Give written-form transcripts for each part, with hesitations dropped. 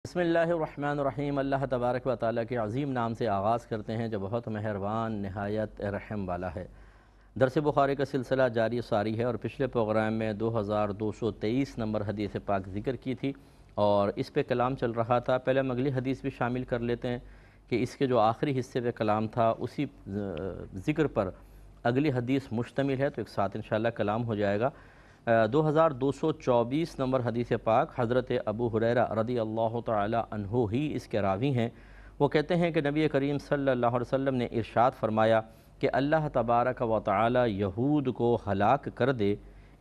بسم اللہ الرحمن الرحیم۔ اللہ تبارک و تعالیٰ کے عظیم نام سے آغاز کرتے ہیں جو بہت مہربان نہایت رحم والا ہے۔ درس بخاری کا سلسلہ جاری ساری ہے اور پچھلے پروگرام میں 2223 نمبر حدیث پاک ذکر کی تھی اور اس پہ کلام چل رہا تھا۔ پہلے ہم اگلی حدیث بھی شامل کر لیتے ہیں کہ اس کے جو آخری حصے پہ کلام تھا اسی ذکر پر اگلی حدیث مشتمل ہے، تو ایک ساتھ انشاءاللہ کلام ہو جائے گا۔ 2224 نمبر حدیث پاک حضرت ابو ہریرہ رضی اللہ تعالی عنہ ہی اس کے راوی ہیں۔ وہ کہتے ہیں کہ نبی کریم صلی اللہ علیہ وسلم نے ارشاد فرمایا کہ اللہ تبارک و تعالی یہود کو ہلاک کر دے،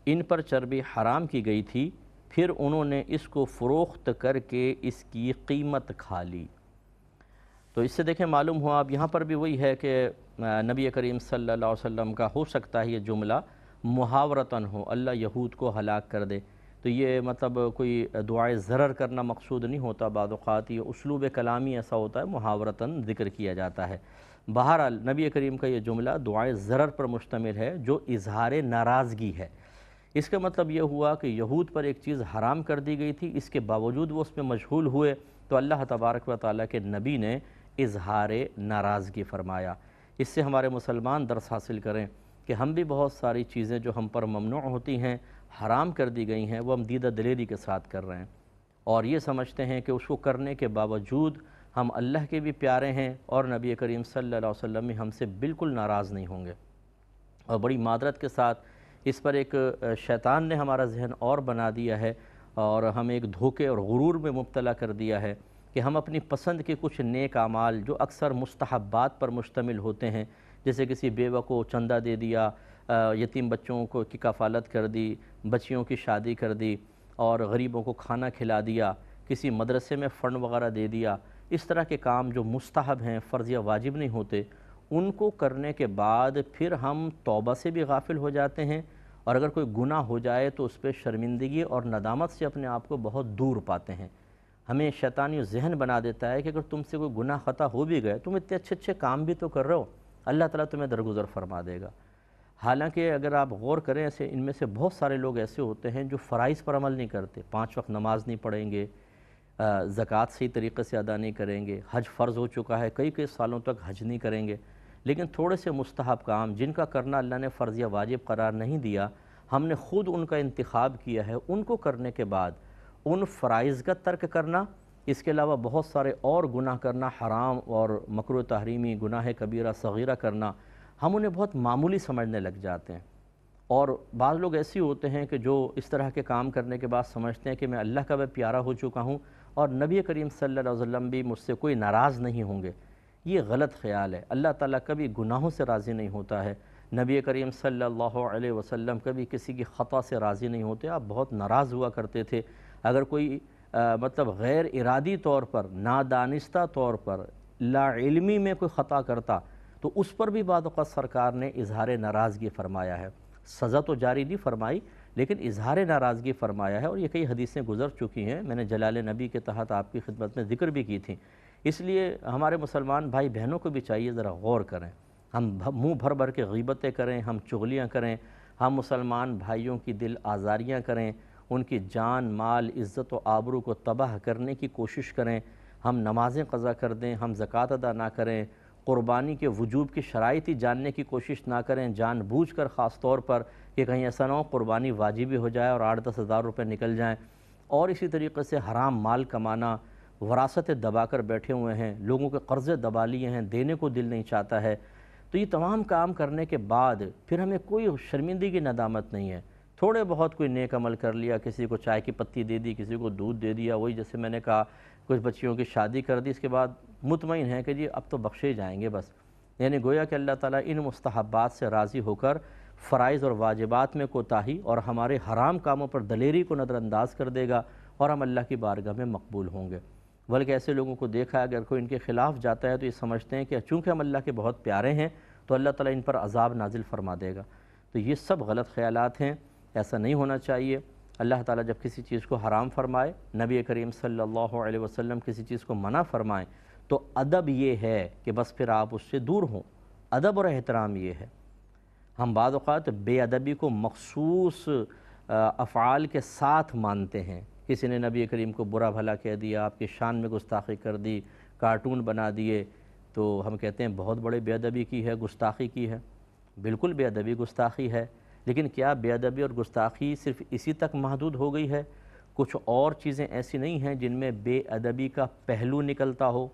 ان پر چربی حرام کی گئی تھی، پھر انہوں نے اس کو فروخت کر کے اس کی قیمت کھا لی۔ تو اس سے دیکھیں معلوم ہوا، اب یہاں پر بھی وہی ہے کہ نبی کریم صلی اللہ علیہ وسلم کا ہو سکتا ہے یہ جملہ محاورتاً ہو، اللہ یہود کو ہلاک کر دے، تو یہ مطلب کوئی دعائے ضرر کرنا مقصود نہیں ہوتا، بعض اوقات یہ اسلوب کلامی ایسا ہوتا ہے محاورتاً ذکر کیا جاتا ہے۔ بہرحال نبی کریم کا یہ جملہ دعائے ضرر پر مشتمل ہے جو اظہار ناراضگی ہے۔ اس کا مطلب یہ ہوا کہ یہود پر ایک چیز حرام کر دی گئی تھی، اس کے باوجود وہ اس میں مشغول ہوئے تو اللہ تبارک و تعالیٰ کے نبی نے اظہار ناراضگی فرمایا۔ اس سے ہمارے مسلمان درس حاصل کریں کہ ہم بھی بہت ساری چیزیں جو ہم پر ممنوع ہوتی ہیں، حرام کر دی گئی ہیں، وہ ہم دیدہ دلیری کے ساتھ کر رہے ہیں اور یہ سمجھتے ہیں کہ اس کو کرنے کے باوجود ہم اللہ کے بھی پیارے ہیں اور نبی کریم صلی اللہ علیہ وسلم بھی ہم سے بالکل ناراض نہیں ہوں گے۔ اور بڑی معذرت کے ساتھ اس پر ایک شیطان نے ہمارا ذہن اور بنا دیا ہے اور ہمیں ایک دھوکے اور غرور میں مبتلا کر دیا ہے کہ ہم اپنی پسند کے کچھ نیک اعمال جو اکثر مستحبات پر مشتمل ہوتے ہیں، جیسے کسی بیوہ کو چندہ دے دیا، یتیم بچوں کو کی کفالت کر دی، بچیوں کی شادی کر دی اور غریبوں کو کھانا کھلا دیا، کسی مدرسے میں فنڈ وغیرہ دے دیا، اس طرح کے کام جو مستحب ہیں، فرض یا واجب نہیں ہوتے، ان کو کرنے کے بعد پھر ہم توبہ سے بھی غافل ہو جاتے ہیں اور اگر کوئی گناہ ہو جائے تو اس پہ شرمندگی اور ندامت سے اپنے آپ کو بہت دور پاتے ہیں۔ ہمیں شیطانی ذہن بنا دیتا ہے کہ اگر تم سے کوئی گناہ خطا ہو بھی گئے، تم اتنے اچھے اچھے کام بھی تو کر رہے ہو، اللہ تعالیٰ تمہیں درگزر فرما دے گا۔ حالانکہ اگر آپ غور کریں، ایسے ان میں سے بہت سارے لوگ ایسے ہوتے ہیں جو فرائض پر عمل نہیں کرتے، 5 وقت نماز نہیں پڑھیں گے، زکوٰۃ صحیح طریقے سے ادا نہیں کریں گے، حج فرض ہو چکا ہے، کئی سالوں تک حج نہیں کریں گے، لیکن تھوڑے سے مستحب کام جن کا کرنا اللہ نے فرض یا واجب قرار نہیں دیا، ہم نے خود ان کا انتخاب کیا ہے، ان کو کرنے کے بعد ان فرائض کا ترک کرنا، اس کے علاوہ بہت سارے اور گناہ کرنا، حرام اور مکروہ تحریمی گناہ کبیرہ صغیرہ کرنا، ہم انہیں بہت معمولی سمجھنے لگ جاتے ہیں۔ اور بعض لوگ ایسے ہوتے ہیں کہ جو اس طرح کے کام کرنے کے بعد سمجھتے ہیں کہ میں اللہ کا بھی پیارا ہو چکا ہوں اور نبی کریم صلی اللہ علیہ وسلم بھی مجھ سے کوئی ناراض نہیں ہوں گے۔ یہ غلط خیال ہے۔ اللہ تعالیٰ کبھی گناہوں سے راضی نہیں ہوتا ہے، نبی کریم صلی اللہ علیہ وسلم کبھی کسی کی خطا سے راضی نہیں ہوتے۔ آپ بہت ناراض ہوا کرتے تھے اگر کوئی مطلب غیر ارادی طور پر، نادانستہ طور پر، لا علمی میں کوئی خطا کرتا تو اس پر بھی بعض اوقات سرکار نے اظہار ناراضگی فرمایا ہے۔ سزا تو جاری نہیں فرمائی لیکن اظہار ناراضگی فرمایا ہے، اور یہ کئی حدیثیں گزر چکی ہیں، میں نے جلال نبی کے تحت آپ کی خدمت میں ذکر بھی کی تھیں۔ اس لیے ہمارے مسلمان بھائی بہنوں کو بھی چاہیے ذرا غور کریں، ہم منہ بھر بھر کے غیبتیں کریں، ہم چغلیاں کریں، ہم مسلمان بھائیوں کی دل آزاریاں کریں، ان کی جان مال عزت و آبرو کو تباہ کرنے کی کوشش کریں، ہم نمازیں قضا کر دیں، ہم زکوٰۃ ادا نہ کریں، قربانی کے وجوب کی شرائط ہی جاننے کی کوشش نہ کریں، جان بوجھ کر خاص طور پر کہ کہیں ایسا نہ ہو قربانی واجبی ہو جائے اور 8-10 ہزار روپے نکل جائیں، اور اسی طریقے سے حرام مال کمانا، وراثتیں دبا کر بیٹھے ہوئے ہیں، لوگوں کے قرضے دبا لیے ہیں، دینے کو دل نہیں چاہتا ہے۔ تو یہ تمام کام کرنے کے بعد پھر ہمیں کوئی شرمندگی ندامت نہیں ہے۔ تھوڑے بہت کوئی نیک عمل کر لیا، کسی کو چائے کی پتی دے دی، کسی کو دودھ دے دیا، وہی جیسے میں نے کہا کچھ بچیوں کی شادی کر دی، اس کے بعد مطمئن ہے کہ جی اب تو بخشے جائیں گے بس، یعنی گویا کہ اللہ تعالیٰ ان مستحبات سے راضی ہو کر فرائض اور واجبات میں کوتاہی اور ہمارے حرام کاموں پر دلیری کو نظر انداز کر دے گا اور ہم اللہ کی بارگاہ میں مقبول ہوں گے۔ بلکہ ایسے لوگوں کو دیکھا ہے اگر کوئی ان کے خلاف جاتا ہے تو یہ سمجھتے ہیں کہ چونکہ ہم اللہ کے بہت پیارے ہیں تو اللہ تعالیٰ ان پر عذاب نازل فرما دے گا۔ تو یہ سب غلط خیالات ہیں، ایسا نہیں ہونا چاہیے۔ اللہ تعالیٰ جب کسی چیز کو حرام فرمائے، نبی کریم صلی اللہ علیہ وسلم کسی چیز کو منع فرمائیں تو ادب یہ ہے کہ بس پھر آپ اس سے دور ہوں، ادب اور احترام یہ ہے۔ ہم بعض اوقات بے ادبی کو مخصوص افعال کے ساتھ مانتے ہیں کسی نے نبی کریم کو برا بھلا کہہ دیا، آپ کی شان میں گستاخی کر دی، کارٹون بنا دیے، تو ہم کہتے ہیں بہت بڑے بے ادبی کی ہے، گستاخی کی ہے۔ بالکل بے ادبی گستاخی ہے، لیکن کیا بے ادبی اور گستاخی صرف اسی تک محدود ہو گئی ہے؟ کچھ اور چیزیں ایسی نہیں ہیں جن میں بے ادبی کا پہلو نکلتا ہو؟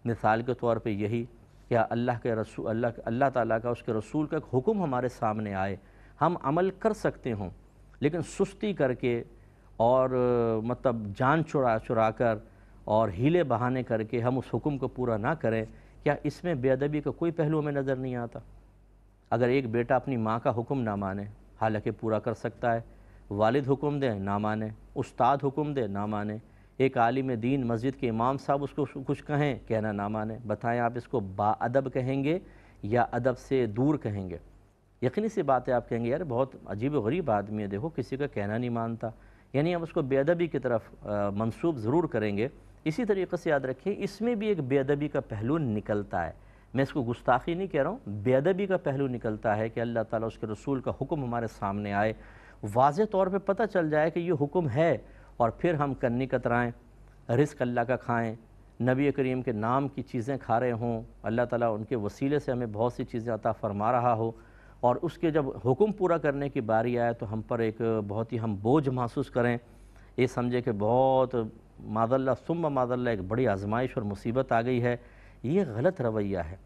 مثال کے طور پہ یہی، کیا اللہ تعالیٰ کا، اس کے رسول کا ایک حکم ہمارے سامنے آئے، ہم عمل کر سکتے ہوں، لیکن سستی کر کے اور مطلب جان چرا کر اور ہیلے بہانے کر کے ہم اس حکم کو پورا نہ کریں، کیا اس میں بے ادبی کا کوئی پہلو ہمیں نظر نہیں آتا؟ اگر ایک بیٹا اپنی ماں کا حکم نہ مانے، حالانکہ پورا کر سکتا ہے، والد حکم دے نہ مانے، استاد حکم دے نہ مانے، ایک عالم دین مسجد کے امام صاحب اس کو کچھ کہیں، کہنا نہ مانے، بتائیں آپ اس کو با ادب کہیں گے یا ادب سے دور کہیں گے؟ یقینی سی بات ہے، آپ کہیں گے یار بہت عجیب و غریب آدمی ہے، دیکھو کسی کا کہنا نہیں مانتا، یعنی ہم اس کو بے ادبی کی طرف منسوب ضرور کریں گے۔ اسی طریقے سے یاد رکھیں، اس میں بھی ایک بے ادبی کا پہلو نکلتا ہے، میں اس کو گستاخی نہیں کہہ رہا ہوں، بے ادبی کا پہلو نکلتا ہے کہ اللہ تعالیٰ اس کے رسول کا حکم ہمارے سامنے آئے، واضح طور پہ پتہ چل جائے کہ یہ حکم ہے، اور پھر ہم کنی کترائیں، رزق اللہ کا کھائیں، نبی کریم کے نام کی چیزیں کھا رہے ہوں، اللہ تعالیٰ ان کے وسیلے سے ہمیں بہت سی چیزیں عطا فرما رہا ہو، اور اس کے جب حکم پورا کرنے کی باری آئے تو ہم پر ایک بہت ہی ہم بوجھ محسوس کریں، یہ سمجھے کہ بہت معاذ اللہ ثم معاذ اللہ ایک بڑی آزمائش اور مصیبت آ گئی ہے۔ یہ غلط رویہ ہے۔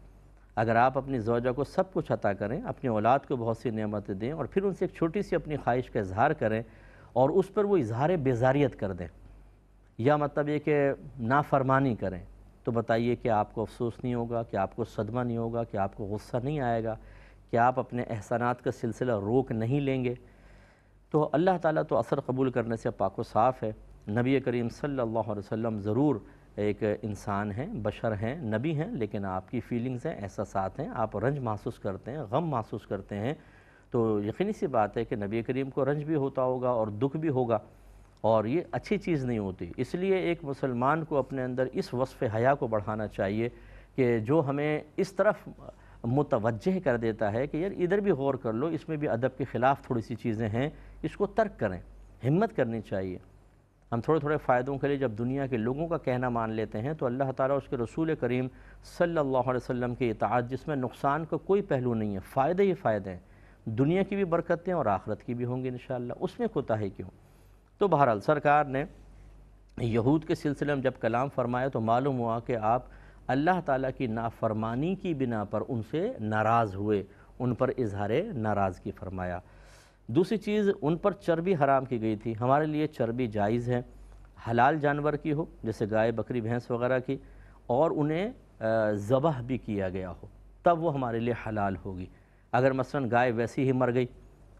اگر آپ اپنی زوجہ کو سب کچھ عطا کریں، اپنی اولاد کو بہت سی نعمتیں دیں، اور پھر ان سے ایک چھوٹی سی اپنی خواہش کا اظہار کریں اور اس پر وہ اظہار بیزاریت کر دیں، یا مطلب یہ کہ نافرمانی کریں، تو بتائیے کہ آپ کو افسوس نہیں ہوگا، کہ آپ کو صدمہ نہیں ہوگا، کہ آپ کو غصہ نہیں آئے گا، کہ آپ اپنے احسانات کا سلسلہ روک نہیں لیں گے؟ تو اللہ تعالیٰ تو اثر قبول کرنے سے پاک و صاف ہے۔ نبی کریم صلی اللہ علیہ وسلم ضرور ایک انسان ہیں، بشر ہیں، نبی ہیں، لیکن آپ کی فیلنگز ہیں، احساسات ہیں، آپ رنج محسوس کرتے ہیں، غم محسوس کرتے ہیں، تو یقینی سی بات ہے کہ نبی کریم کو رنج بھی ہوتا ہوگا اور دکھ بھی ہوگا، اور یہ اچھی چیز نہیں ہوتی۔ اس لیے ایک مسلمان کو اپنے اندر اس وصف حیا کو بڑھانا چاہیے کہ جو ہمیں اس طرف متوجہ کر دیتا ہے کہ یار ادھر بھی غور کر لو، اس میں بھی ادب کے خلاف تھوڑی سی چیزیں ہیں، اس کو ترک کریں، ہمت کرنی چاہیے۔ ہم تھوڑے تھوڑے فائدوں کے لیے جب دنیا کے لوگوں کا کہنا مان لیتے ہیں تو اللہ تعالیٰ اس کے رسول کریم صلی اللہ علیہ وسلم کی اطاعت، جس میں نقصان کا کوئی پہلو نہیں ہے، فائدے ہی فائدے ہیں، دنیا کی بھی برکتیں اور آخرت کی بھی ہوں گی انشاءاللہ، اس میں کوتاہی کیوں؟ تو بہرحال سرکار نے یہود کے سلسلے میں جب کلام فرمایا تو معلوم ہوا کہ آپ اللہ تعالیٰ کی نافرمانی کی بنا پر ان سے ناراض ہوئے، ان پر اظہار ناراضگی فرمایا۔ دوسری چیز، ان پر چربی حرام کی گئی تھی۔ ہمارے لیے چربی جائز ہے، حلال جانور کی ہو جیسے گائے، بکری، بھینس وغیرہ کی، اور انہیں ذبح بھی کیا گیا ہو، تب وہ ہمارے لیے حلال ہوگی۔ اگر مثلا گائے ویسی ہی مر گئی،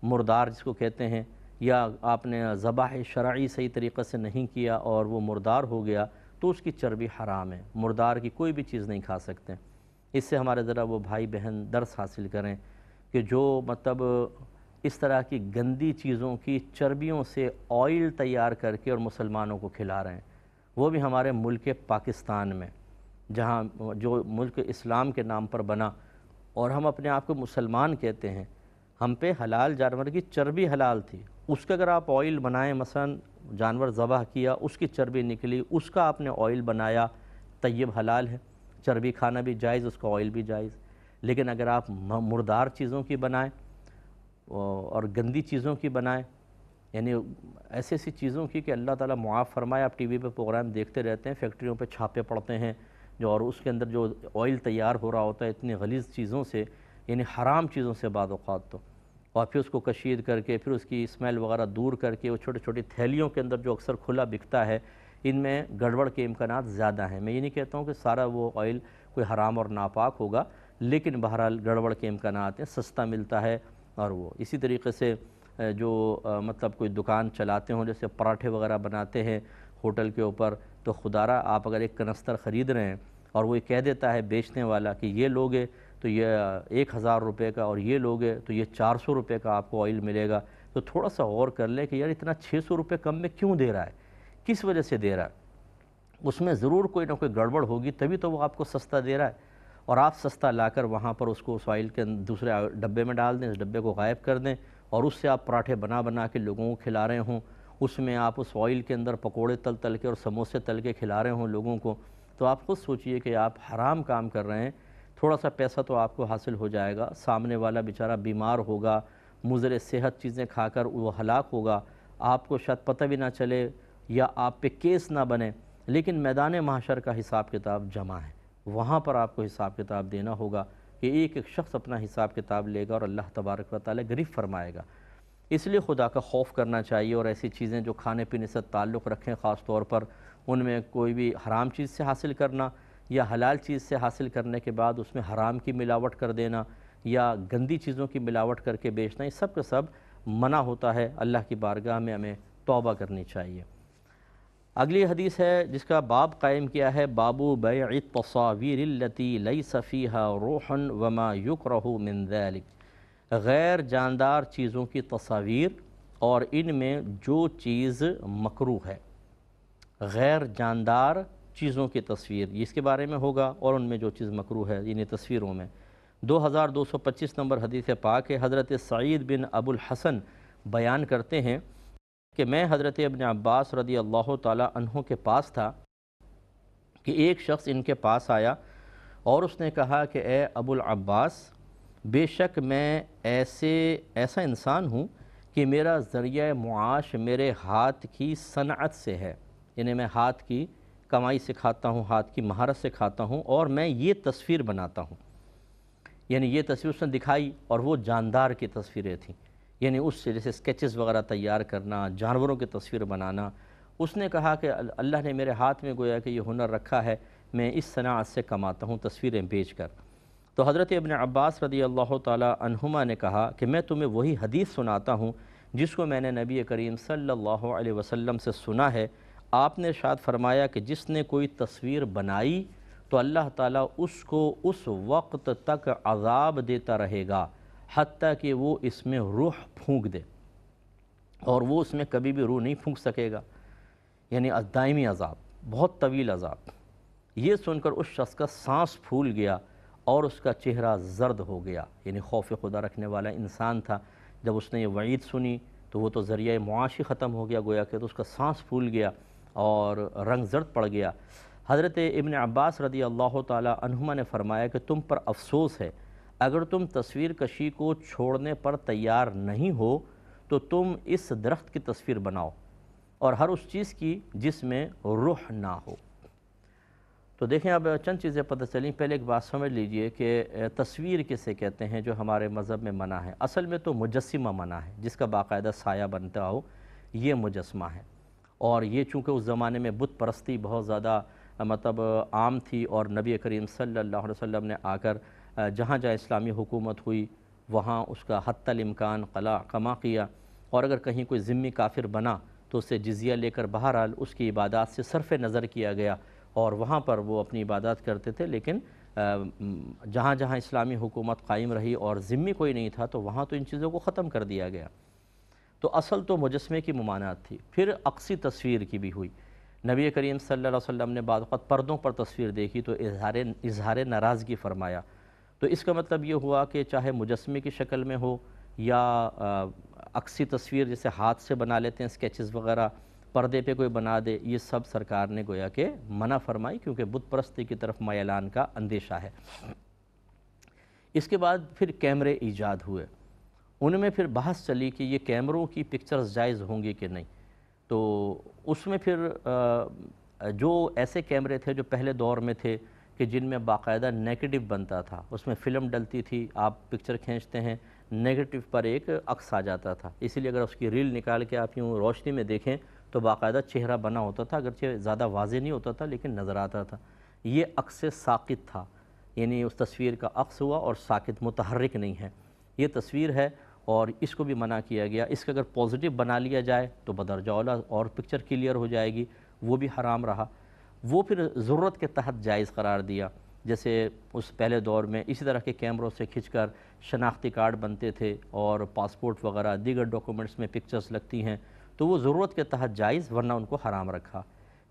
مردار جس کو کہتے ہیں، یا آپ نے ذبح شرعی صحیح طریقے سے نہیں کیا اور وہ مردار ہو گیا، تو اس کی چربی حرام ہے، مردار کی کوئی بھی چیز نہیں کھا سکتے۔ اس سے ہمارے ذرا وہ بھائی بہن درس حاصل کریں کہ جو مطلب اس طرح کی گندی چیزوں کی چربیوں سے آئل تیار کر کے اور مسلمانوں کو کھلا رہے ہیں، وہ بھی ہمارے ملک پاکستان میں، جہاں جو ملک اسلام کے نام پر بنا اور ہم اپنے آپ کو مسلمان کہتے ہیں، ہم پہ حلال جانور کی چربی حلال تھی، اس کا اگر آپ آئل بنائیں، مثلا جانور ذبح کیا، اس کی چربی نکلی، اس کا آپ نے آئل بنایا، طیب حلال ہے، چربی کھانا بھی جائز، اس کا آئل بھی جائز۔ لیکن اگر آپ مردار چیزوں کی بنائیں اور گندی چیزوں کی بنائیں، یعنی ایسی ایسی چیزوں کی کہ اللہ تعالیٰ معاف فرمائے، آپ ٹی وی پہ پروگرام دیکھتے رہتے ہیں، فیکٹریوں پہ چھاپے پڑتے ہیں جو، اور اس کے اندر جو آئل تیار ہو رہا ہوتا ہے اتنی غلیظ چیزوں سے، یعنی حرام چیزوں سے بعض اوقات تو، اور پھر اس کو کشید کر کے، پھر اس کی اسمیل وغیرہ دور کر کے، وہ چھوٹی چھوٹی تھیلیوں کے اندر جو اکثر کھلا بکتا ہے، ان میں گڑبڑ کے امکانات زیادہ ہیں۔ میں یہ نہیں کہتا ہوں کہ سارا وہ آئل کوئی حرام اور ناپاک ہوگا، لیکن بہرحال گڑبڑ کے امکانات ہیں، سستا ملتا ہے، اور وہ اسی طریقے سے جو مطلب کوئی دکان چلاتے ہوں، جیسے پراٹھے وغیرہ بناتے ہیں ہوٹل کے اوپر، تو خدارہ آپ اگر ایک کنستر خرید رہے ہیں اور وہ کہہ دیتا ہے بیچنے والا کہ یہ لوگے تو یہ 1000 روپے کا، اور یہ لوگے تو یہ 400 روپے کا آپ کو آئل ملے گا، تو تھوڑا سا غور کر لیں کہ یار اتنا 600 روپے کم میں کیوں دے رہا ہے، کس وجہ سے دے رہا ہے؟ اس میں ضرور کوئی نہ کوئی گڑبڑ ہوگی، تبھی تو وہ آپ کو سستا دے رہا ہے، اور آپ سستا لا کر وہاں پر اس کو اس آئل کے دوسرے ڈبے میں ڈال دیں، اس ڈبے کو غائب کر دیں، اور اس سے آپ پراٹھے بنا بنا کے لوگوں کو کھلا رہے ہوں، اس میں آپ اس آئل کے اندر پکوڑے تل کے اور سموسے تل کے کھلا رہے ہوں لوگوں کو، تو آپ خود سوچئے کہ آپ حرام کام کر رہے ہیں۔ تھوڑا سا پیسہ تو آپ کو حاصل ہو جائے گا، سامنے والا بیچارہ بیمار ہوگا، مضر صحت چیزیں کھا کر وہ ہلاک ہوگا، آپ کو شاید پتہ بھی نہ چلے یا آپ پہ کیس نہ بنے، لیکن میدان محشر کا حساب کتاب جمع ہے، وہاں پر آپ کو حساب کتاب دینا ہوگا کہ ایک ایک شخص اپنا حساب کتاب لے گا اور اللہ تبارک و تعالی گرفت فرمائے گا۔ اس لیے خدا کا خوف کرنا چاہیے، اور ایسی چیزیں جو کھانے پینے سے تعلق رکھیں خاص طور پر ان میں کوئی بھی حرام چیز سے حاصل کرنا یا حلال چیز سے حاصل کرنے کے بعد اس میں حرام کی ملاوٹ کر دینا یا گندی چیزوں کی ملاوٹ کر کے بیچنا، یہ سب کا سب منع ہوتا ہے۔ اللہ کی بارگاہ میں ہمیں توبہ کرنی چاہیے۔ اگلی حدیث ہے جس کا باب قائم کیا ہے، باب بیع التصاویر التي ليس فيها روح وما يكره من ذلك، غیر جاندار چیزوں کی تصاویر اور ان میں جو چیز مکروہ ہے، غیر جاندار چیزوں کی تصویر اس کے بارے میں ہوگا، اور ان میں جو چیز مکروہ ہے یعنی تصویروں میں۔ 2225 نمبر حدیث پاک ہے، حضرت سعید بن ابو الحسن بیان کرتے ہیں کہ میں حضرت ابن عباس رضی اللہ تعالی عنہ کے پاس تھا کہ ایک شخص ان کے پاس آیا اور اس نے کہا کہ اے ابو العباس، بے شک میں ایسا انسان ہوں کہ میرا ذریعہ معاش میرے ہاتھ کی صنعت سے ہے، یعنی میں ہاتھ کی کمائی سے کھاتا ہوں، ہاتھ کی مہارت سے کھاتا ہوں، اور میں یہ تصویر بناتا ہوں۔ یعنی یہ تصویر اس نے دکھائی اور وہ جاندار کی تصویریں تھیں، یعنی اس سے جیسے سکیچز وغیرہ تیار کرنا، جانوروں کی تصویر بنانا۔ اس نے کہا کہ اللہ نے میرے ہاتھ میں گویا کہ یہ ہنر رکھا ہے، میں اس صنعت سے کماتا ہوں تصویریں بیچ کر۔ تو حضرت ابن عباس رضی اللہ تعالی عنہما نے کہا کہ میں تمہیں وہی حدیث سناتا ہوں جس کو میں نے نبی کریم صلی اللہ علیہ وسلم سے سنا ہے۔ آپ نے ارشاد فرمایا کہ جس نے کوئی تصویر بنائی تو اللہ تعالیٰ اس کو اس وقت تک عذاب دیتا رہے گا حتیٰ کہ وہ اس میں روح پھونک دے، اور وہ اس میں کبھی بھی روح نہیں پھونک سکے گا، یعنی دائمی عذاب، بہت طویل عذاب۔ یہ سن کر اس شخص کا سانس پھول گیا اور اس کا چہرہ زرد ہو گیا، یعنی خوف خدا رکھنے والا انسان تھا۔ جب اس نے یہ وعید سنی تو وہ تو ذریعہ معاشی ختم ہو گیا گویا کہ، تو اس کا سانس پھول گیا اور رنگ زرد پڑ گیا۔ حضرت ابن عباس رضی اللہ تعالی عنہما نے فرمایا کہ تم پر افسوس ہے، اگر تم تصویر کشی کو چھوڑنے پر تیار نہیں ہو تو تم اس درخت کی تصویر بناؤ اور ہر اس چیز کی جس میں روح نہ ہو۔ تو دیکھیں اب چند چیزیں پتہ چلیں۔ پہلے ایک بات سمجھ لیجئے کہ تصویر کسے کہتے ہیں جو ہمارے مذہب میں منع ہے۔ اصل میں تو مجسمہ منع ہے، جس کا باقاعدہ سایہ بنتا ہو، یہ مجسمہ ہے۔ اور یہ چونکہ اس زمانے میں بت پرستی بہت زیادہ عام تھی، اور نبی کریم صلی اللہ علیہ وسلم نے آ کر جہاں جہاں اسلامی حکومت ہوئی وہاں اس کا حتی الامکان قمع کیا، اور اگر کہیں کوئی ذمی کافر بنا تو اسے جزیہ لے کر بہرحال اس کی عبادات سے صرف نظر کیا گیا، اور وہاں پر وہ اپنی عبادات کرتے تھے۔ لیکن جہاں جہاں اسلامی حکومت قائم رہی اور ذمی کوئی نہیں تھا تو وہاں تو ان چیزوں کو ختم کر دیا گیا۔ تو اصل تو مجسمے کی ممانعت تھی، پھر عکسی تصویر کی بھی ہوئی۔ نبی کریم صلی اللہ علیہ وسلم نے بعض وقت پردوں پر تصویر دیکھی تو اظہار ناراضگی فرمایا۔ تو اس کا مطلب یہ ہوا کہ چاہے مجسمے کی شکل میں ہو یا عکسی تصویر جیسے ہاتھ سے بنا لیتے ہیں سکیچز وغیرہ، پردے پہ کوئی بنا دے، یہ سب سرکار نے گویا کہ منع فرمائی، کیونکہ بت پرستی کی طرف میلان کا اندیشہ ہے۔ اس کے بعد پھر کیمرے ایجاد ہوئے، ان میں پھر بحث چلی کہ یہ کیمروں کی پکچرز جائز ہوں گی کہ نہیں۔ تو اس میں پھر جو ایسے کیمرے تھے جو پہلے دور میں تھے کہ جن میں باقاعدہ نیگیٹو بنتا تھا، اس میں فلم ڈلتی تھی، آپ پکچر کھینچتے ہیں، نیگیٹو پر ایک عکس آ جاتا تھا، اسی لیے اگر اس کی ریل نکال کے آپ یوں روشنی میں دیکھیں تو باقاعدہ چہرہ بنا ہوتا تھا، اگرچہ زیادہ واضح نہیں ہوتا تھا لیکن نظر آتا تھا۔ یہ عکس ساقط تھا، یعنی اس تصویر کا عکس ہوا اور ساقط متحرک نہیں ہے، یہ تصویر ہے اور اس کو بھی منع کیا گیا۔ اس کا اگر پازیٹیو بنا لیا جائے تو بدرجہ اولا اور پکچر کلیئر ہو جائے گی، وہ بھی حرام رہا۔ وہ پھر ضرورت کے تحت جائز قرار دیا، جیسے اس پہلے دور میں اسی طرح کے کیمروں سے کھنچ کر شناختی کارڈ بنتے تھے اور پاسپورٹ وغیرہ دیگر ڈاکومنٹس میں پکچرز لگتی ہیں، تو وہ ضرورت کے تحت جائز، ورنہ ان کو حرام رکھا۔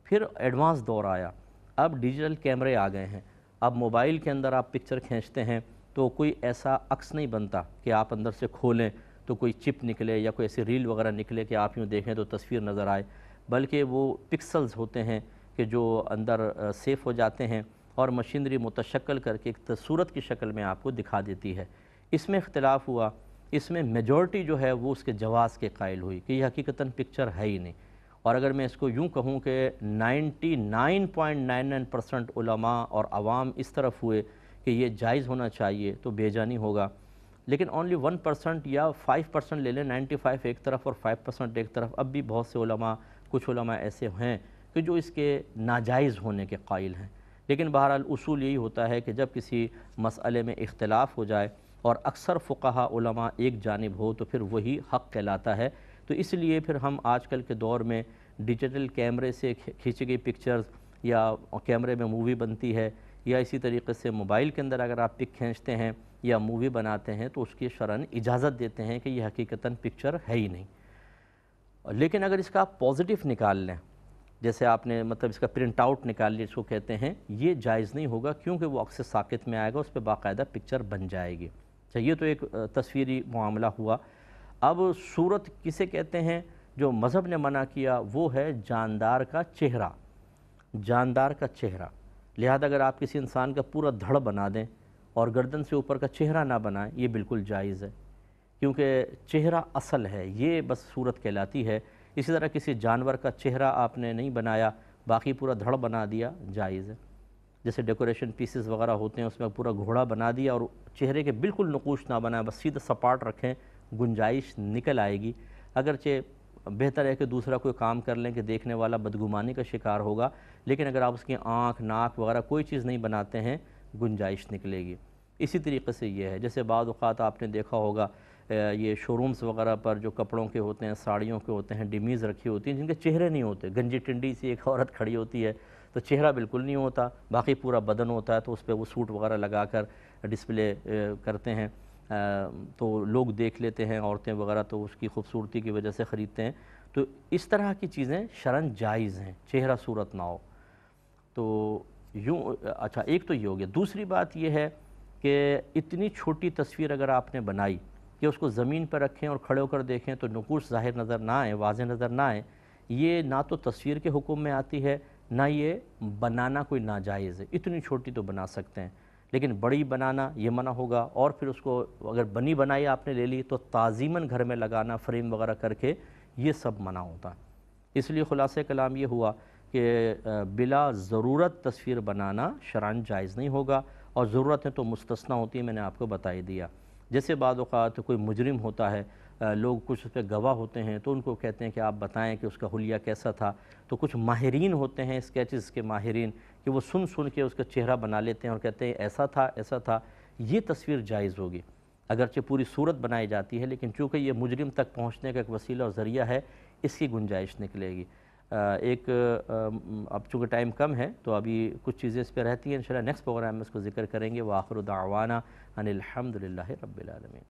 پھر ایڈوانس دور آیا، اب ڈیجیٹل کیمرے آ گئے ہیں، اب موبائل کے اندر آپ پکچر کھینچتے ہیں تو کوئی ایسا عکس نہیں بنتا کہ آپ اندر سے کھولیں تو کوئی چپ نکلے یا کوئی ایسی ریل وغیرہ نکلے کہ آپ یوں دیکھیں تو تصویر نظر آئے، بلکہ وہ پکسلز ہوتے ہیں کہ جو اندر سیف ہو جاتے ہیں اور مشینری متشکل کر کے ایک صورت کی شکل میں آپ کو دکھا دیتی ہے۔ اس میں اختلاف ہوا، اس میں میجورٹی جو ہے وہ اس کے جواز کے قائل ہوئی کہ یہ حقیقتاً پکچر ہے ہی نہیں، اور اگر میں اس کو یوں کہوں کہ 99.99% علماء اور عوام اس طرف ہوئے کہ یہ جائز ہونا چاہیے تو بے جانی ہوگا، لیکن اونلی 1% یا 5% لے لیں، 95 ایک طرف اور 5% ایک طرف، اب بھی بہت سے علماء، کچھ علماء ایسے ہیں کہ جو اس کے ناجائز ہونے کے قائل ہیں۔ لیکن بہرحال اصول یہی ہوتا ہے کہ جب کسی مسئلے میں اختلاف ہو جائے اور اکثر فقہاء علماء ایک جانب ہو تو پھر وہی حق کہلاتا ہے۔ تو اس لیے پھر ہم آج کل کے دور میں ڈیجیٹل کیمرے سے کھینچی گئی پکچرز یا کیمرے میں مووی بنتی ہے، یا اسی طریقے سے موبائل کے اندر اگر آپ پک کھینچتے ہیں یا مووی بناتے ہیں تو اس کی شرعاً اجازت دیتے ہیں کہ یہ حقیقتاً پکچر ہے ہی نہیں۔ لیکن اگر اس کا آپ پازیٹیو نکال لیں، جیسے آپ نے مطلب اس کا پرنٹ آؤٹ نکال لیا، اس کو کہتے ہیں، یہ جائز نہیں ہوگا کیونکہ وہ عکس ساقط میں آئے گا، اس پہ باقاعدہ پکچر بن جائے گی۔ یہ تو ایک تصویری معاملہ ہوا۔ اب صورت کسے کہتے ہیں؟ جو مذہب نے منع کیا وہ ہے جاندار کا چہرہ، جاندار کا چہرہ۔ لہذا اگر آپ کسی انسان کا پورا دھڑ بنا دیں اور گردن سے اوپر کا چہرہ نہ بنائیں، یہ بالکل جائز ہے، کیونکہ چہرہ اصل ہے، یہ بس صورت کہلاتی ہے۔ اسی طرح کسی جانور کا چہرہ آپ نے نہیں بنایا، باقی پورا دھڑ بنا دیا، جائز ہے۔ جیسے ڈیکوریشن پیسز وغیرہ ہوتے ہیں، اس میں پورا گھوڑا بنا دیا اور چہرے کے بالکل نقوش نہ بنائیں، بس سیدھا سپاٹ رکھیں، گنجائش نکل آئے گی۔ اگرچہ بہتر ہے کہ دوسرا کوئی کام کر لیں کہ دیکھنے والا بدگمانی کا شکار ہوگا، لیکن اگر آپ اس کی آنکھ، ناک وغیرہ کوئی چیز نہیں بناتے ہیں، گنجائش نکلے گی۔ اسی طریقے سے یہ ہے، جیسے بعض اوقات آپ نے دیکھا ہوگا یہ شو رومز وغیرہ پر جو کپڑوں کے ہوتے ہیں، ساڑیوں کے ہوتے ہیں، ڈیمیز رکھی ہوتی ہیں جن کے چہرے نہیں ہوتے، گنجی ٹنڈی سی ایک عورت کھڑی ہوتی ہے تو چہرہ بالکل نہیں ہوتا، باقی پورا بدن ہوتا ہے، تو اس پہ وہ سوٹ وغیرہ لگا کر ڈسپلے کرتے ہیں، تو لوگ دیکھ لیتے ہیں، عورتیں وغیرہ تو اس کی خوبصورتی کی وجہ سے خریدتے ہیں۔ تو اس طرح کی چیزیں شرعاً جائز ہیں، چہرہ صورت نہ ہو۔ تو یوں اچھا، ایک تو یہ ہو گیا۔ دوسری بات یہ ہے کہ اتنی چھوٹی تصویر اگر آپ نے بنائی کہ اس کو زمین پر رکھیں اور کھڑے ہو کر دیکھیں تو نقوش ظاہر نظر نہ آئے، واضح نظر نہ آئے، یہ نہ تو تصویر کے حکم میں آتی ہے، نہ یہ بنانا کوئی ناجائز ہے۔ اتنی چھوٹی تو بنا سکتے ہیں، لیکن بڑی بنانا یہ منع ہوگا، اور پھر اس کو اگر بنی بنائی آپ نے لے لی تو تعظیماً گھر میں لگانا، فریم وغیرہ کر کے، یہ سب منع ہوتا ہے۔ اس لیے خلاصہ کلام یہ ہوا کہ بلا ضرورت تصویر بنانا شرعاً جائز نہیں ہوگا، اور ضرورتیں تو مستثنیٰ ہوتی ہیں، میں نے آپ کو بتا ہی دیا۔ جیسے بعض اوقات کوئی مجرم ہوتا ہے، لوگ کچھ اس پہ گواہ ہوتے ہیں تو ان کو کہتے ہیں کہ آپ بتائیں کہ اس کا حلیہ کیسا تھا، تو کچھ ماہرین ہوتے ہیں اسکیچز کے ماہرین کہ وہ سن کے اس کا چہرہ بنا لیتے ہیں اور کہتے ہیں ایسا تھا ایسا تھا، یہ تصویر جائز ہوگی اگرچہ پوری صورت بنائی جاتی ہے، لیکن چونکہ یہ مجرم تک پہنچنے کا ایک وسیلہ اور ذریعہ ہے، اس کی گنجائش نکلے گی۔ اب چونکہ ٹائم کم ہے تو ابھی کچھ چیزیں اس پہ رہتی ہیں، انشاءاللہ نیکسٹ پروگرام میں اس کو ذکر کریں گے۔ وآخر دعوانا ان الحمد للہ رب العالمین۔